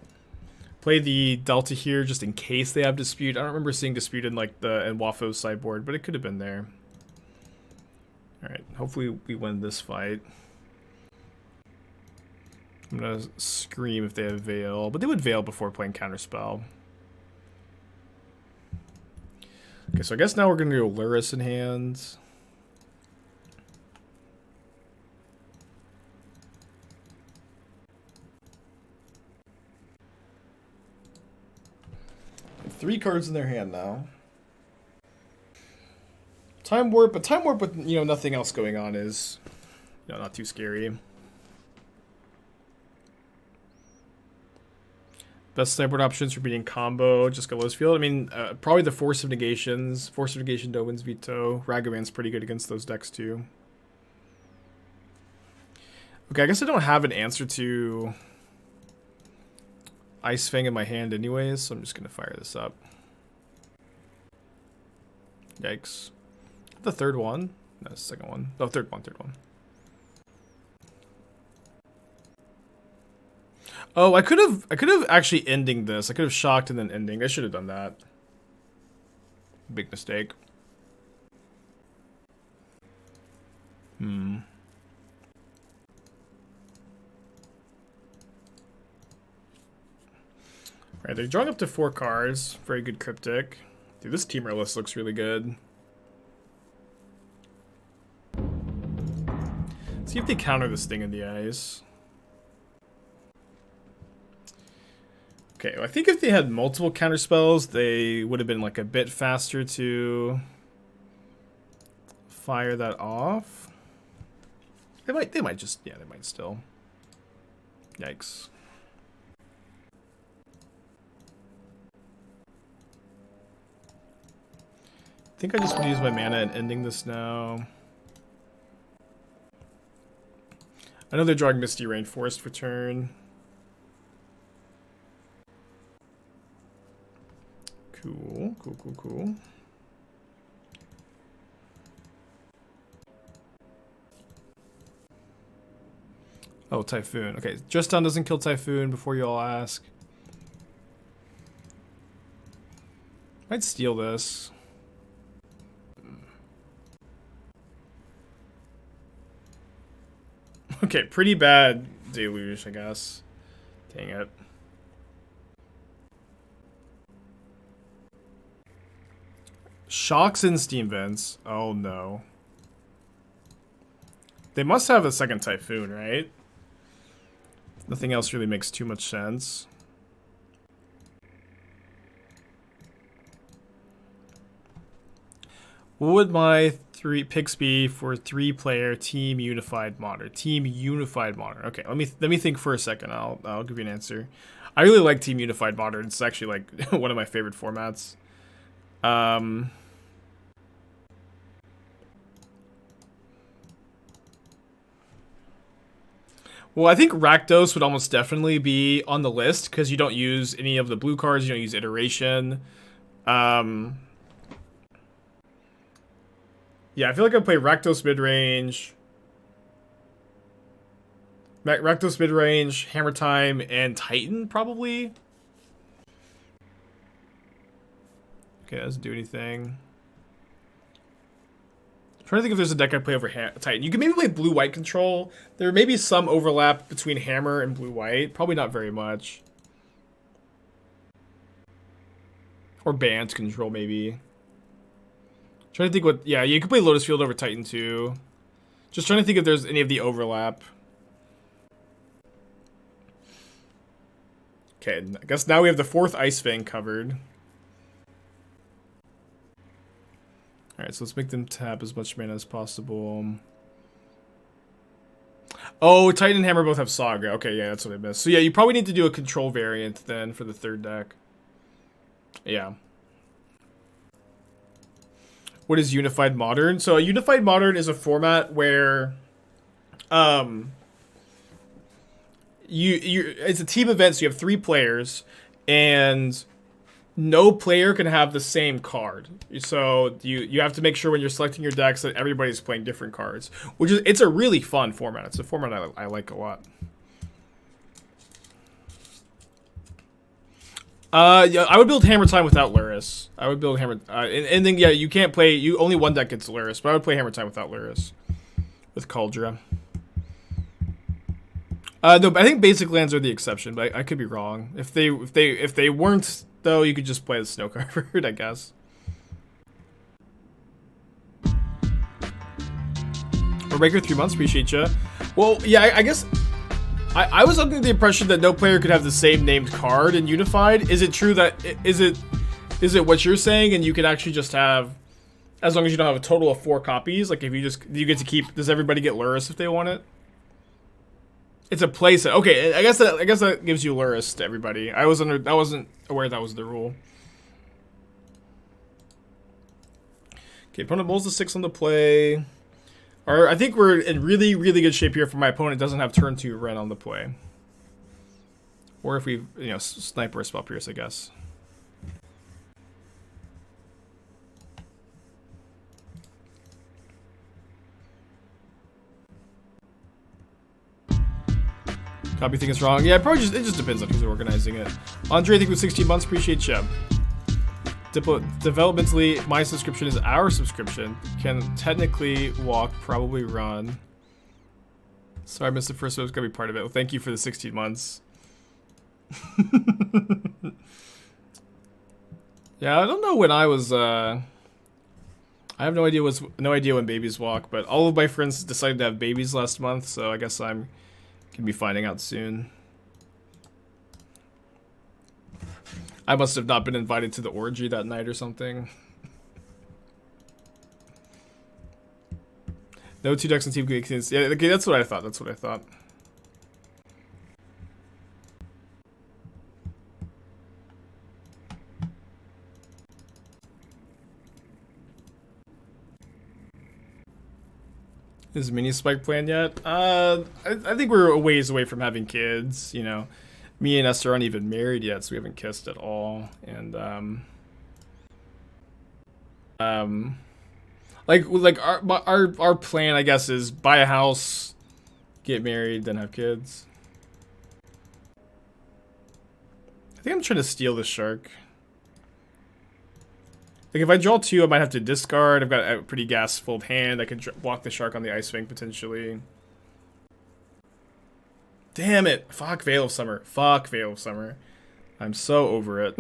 Play the Delta here just in case they have Dispute. I don't remember seeing Dispute in like in Wafo's sideboard, but it could have been there. All right. Hopefully we win this fight. I'm gonna scream if they have Veil, but they would Veil before playing Counterspell. Okay, so I guess now we're gonna go Lurrus in hand. Three cards in their hand now. Time Warp, but Time Warp with nothing else going on is not too scary. Best sideboard options for beating combo, just go Lowe's Field. I mean, probably the Force of Negations. Force of Negation, Dovin's Veto. Ragavan's pretty good against those decks too. Okay, I guess I don't have an answer to Ice Fang in my hand anyways, so I'm just going to fire this up. Yikes. The third one? No, the second one. Oh, third one. Oh, I could have actually ending this. I could have shocked and then ending. I should have done that. Big mistake. Alright, they're drawing up to 4 cards. Very good Cryptic. Dude, this Teamer list looks really good. Let's see if they counter this Thing in the Ice. Okay, well, I think if they had multiple counter spells, they would have been like a bit faster to fire that off. They might just, yeah, they might still. Yikes. I think I just want to use my mana and ending this now. I know they're drawing Misty Rainforest for turn. Cool, cool, cool, cool. Oh, Typhoon. Okay, Just Down doesn't kill Typhoon before you all ask. Might steal this. Okay, pretty bad Deluge, I guess. Dang it. Shocks and Steam Vents. Oh no. They must have a second Typhoon, right? Nothing else really makes too much sense. What would my picks be for 3-player Team Unified Modern? Team Unified Modern. Okay, let me think for a second. I'll give you an answer. I really like Team Unified Modern. It's actually like one of my favorite formats. Well, I think Rakdos would almost definitely be on the list because you don't use any of the blue cards. You don't use Iteration. Yeah, I feel like I'd play Rakdos midrange. Rakdos midrange, Hammer Time, and Titan, probably. Okay, that doesn't do anything. I'm trying to think if there's a deck I play over Titan. You can maybe play blue-white control. There may be some overlap between Hammer and blue-white. Probably not very much. Or Bant control, maybe. Trying to think what... Yeah, you could play Lotus Field over Titan, too. Just trying to think if there's any of the overlap. Okay, I guess now we have the 4th Ice Fang covered. Alright, so let's make them tap as much mana as possible. Oh, Titan and Hammer both have Saga. Okay, yeah, that's what I missed. So yeah, you probably need to do a control variant then for the 3rd deck. Yeah. What is Unified Modern? So a Unified Modern is a format where it's a team event, so you have 3 players, and no player can have the same card. So you have to make sure when you're selecting your decks that everybody's playing different cards. It's a really fun format. It's a format I like a lot. Yeah, I would build Hammer Time without Lurrus. I would build Hammer... and then, yeah, you can't play... only one deck gets Lurrus, but I would play Hammer Time without Lurrus. With Kaldra. No, but I think basic lands are the exception, but I could be wrong. If they weren't, though, you could just play the Snow Covered, I guess. Breaker 3 months, appreciate ya. Well, yeah, I guess... I was under the impression that no player could have the same named card in Unified. Is it true that... Is it what you're saying, and you could actually just have... As long as you don't have a total of 4 copies, like if you get to keep... Does everybody get Lurrus if they want it? It's a playset. Okay, I guess that gives you Lurrus to everybody. I wasn't aware that was the rule. Okay, opponent bowls the 6 on the play. I think we're in really, really good shape here for my opponent doesn't have turn 2 Ren on the play. Or if we, Sniper or Spell Pierce, I guess. Copy think it's wrong. Yeah, it just depends on who's organizing it. Andre, I think with 16 months, appreciate you. Developmentally, my subscription is our subscription. Can technically walk, probably run. Sorry, I missed the first one. It's gonna be part of it. Well, thank you for the 16 months. Yeah, I don't know when I was. I have no idea when babies walk, but all of my friends decided to have babies last month, so I guess I'm gonna be finding out soon. I must have not been invited to the orgy that night or something. No 2 decks in Team Geeks. Yeah, okay, that's what I thought. That's what I thought. Is Mini Spike planned yet? I think we're a ways away from having kids, you know. Me and Esther aren't even married yet, so we haven't kissed at all. And like our plan, I guess, is buy a house, get married, then have kids. I think I'm trying to steal this shark. Like, if I draw 2, I might have to discard. I've got a pretty gas-full hand. I could block the shark on the Ice Fang, potentially. Damn it. Fuck Veil of Summer. Fuck Veil of Summer. I'm so over it.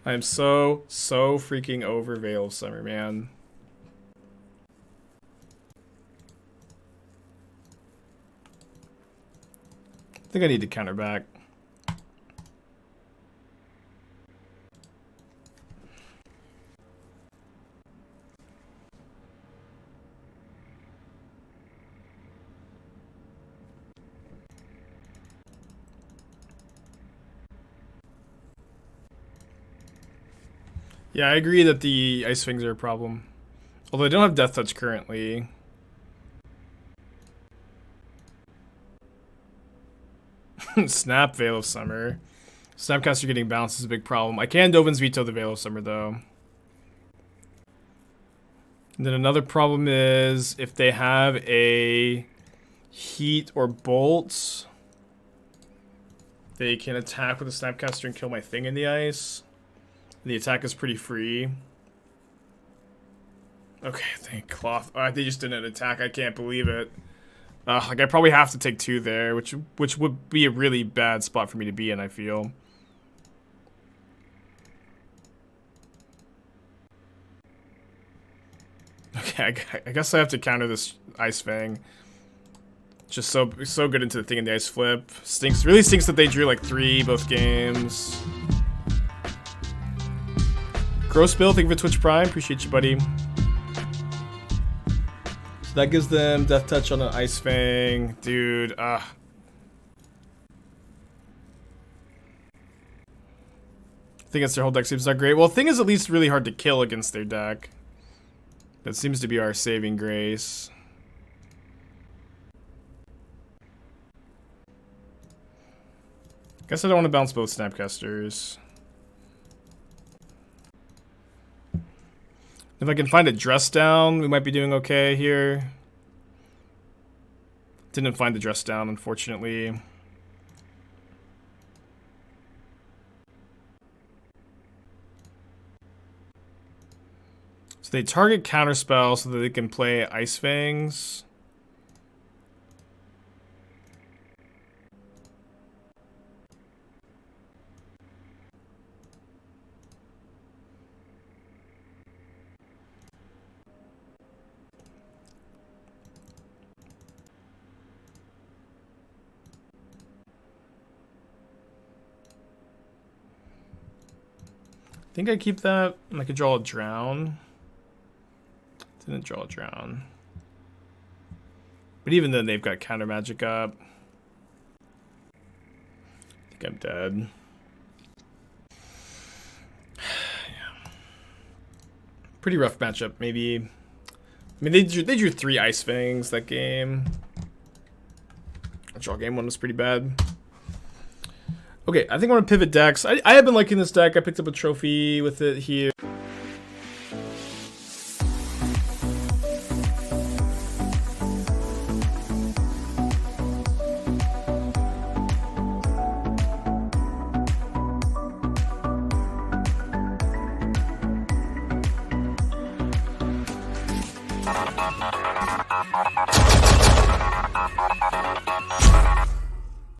I'm so freaking over Veil of Summer, man. I think I need to counter back. Yeah, I agree that the Ice Fangs are a problem. Although I don't have Death Touch currently. Snap Veil of Summer. Snapcaster getting bounced is a big problem. I can Dovin's Veto the Veil of Summer, though. And then another problem is if they have a Heat or Bolt, they can attack with a Snapcaster and kill my thing in the ice. The attack is pretty free. Okay, thank Cloth. Oh, they just didn't attack. I can't believe it. Like, I probably have to take 2 there, which would be a really bad spot for me to be in, I feel. Okay, I guess I have to counter this Ice Fang. Just so good into the thing in the ice flip. Stinks. Really stinks that they drew like 3 both games. Gross Bill, thank you for Twitch Prime. Appreciate you, buddy. So that gives them Death Touch on an Ice Fang. Dude, I think it's their whole deck seems not great. Well, Thing is at least really hard to kill against their deck. That seems to be our saving grace. Guess I don't want to bounce both Snapcasters. If I can find a dress down, we might be doing okay here. Didn't find the dress down, unfortunately. So they target Counterspell so that they can play Ice Fangs. I think I keep that, and I could draw a Drown. Didn't draw a Drown. But even then, they've got Counter Magic up. I think I'm dead. Yeah. Pretty rough matchup, maybe. I mean, they drew 3 Ice Fangs that game. The draw game 1 was pretty bad. Okay, I think I'm gonna pivot decks. I have been liking this deck. I picked up a trophy with it here.